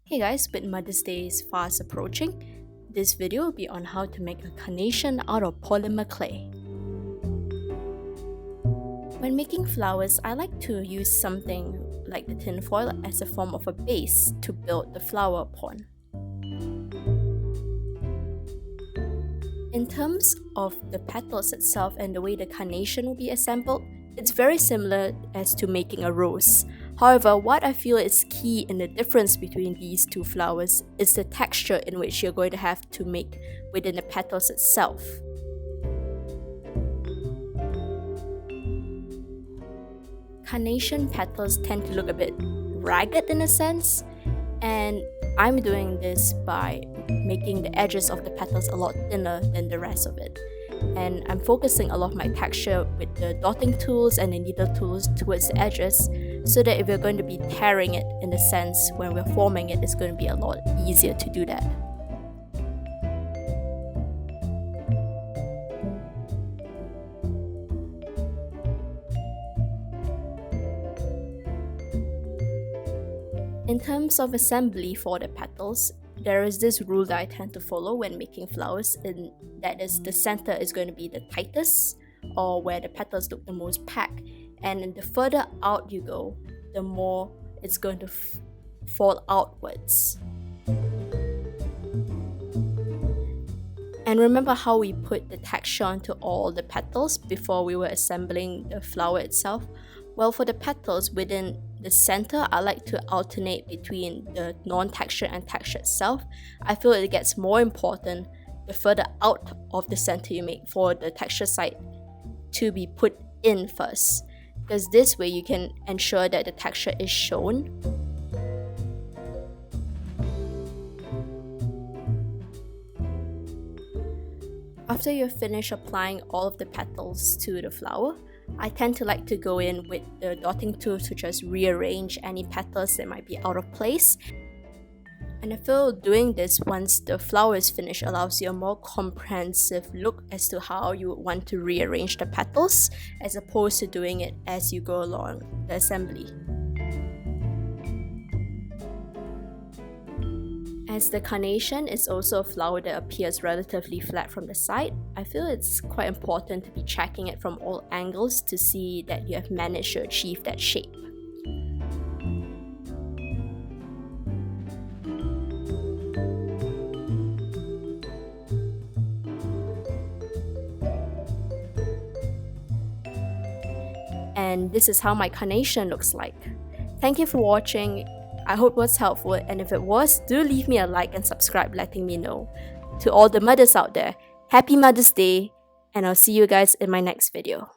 Hey guys, with Mother's Day is fast approaching, this video will be on how to make a carnation out of polymer clay. When making flowers, I like to use something like the tin foil as a form of a base to build the flower upon. In terms of the petals itself and the way the carnation will be assembled, it's very similar as to making a rose. However, what I feel is key in the difference between these two flowers is the texture in which you're going to have to make within the petals itself. Carnation petals tend to look a bit ragged in a sense, and I'm doing this by making the edges of the petals a lot thinner than the rest of it. And I'm focusing a lot of my texture with the dotting tools and the needle tools towards the edges, so that if we're going to be tearing it in a sense when we're forming it, it's going to be a lot easier to do that. In terms of assembly for the petals, there is this rule that I tend to follow when making flowers, and that is the center is going to be the tightest, or where the petals look the most packed, and the further out you go, the more it's going to fall outwards. And remember how we put the texture onto all the petals before we were assembling the flower itself? Well, for the petals within the center, I like to alternate between the non-texture and texture itself. I feel it gets more important the further out of the center you make for the texture side to be put in first, because this way you can ensure that the texture is shown. After you've finished applying all of the petals to the flower, I tend to like to go in with the dotting tool to just rearrange any petals that might be out of place. And I feel doing this once the flower is finished allows you a more comprehensive look as to how you would want to rearrange the petals, as opposed to doing it as you go along the assembly. As the carnation is also a flower that appears relatively flat from the side, I feel it's quite important to be checking it from all angles to see that you have managed to achieve that shape. And this is how my carnation looks like. Thank you for watching. I hope it was helpful, and if it was, do leave me a like and subscribe letting me know. To all the mothers out there, happy Mother's Day, and I'll see you guys in my next video.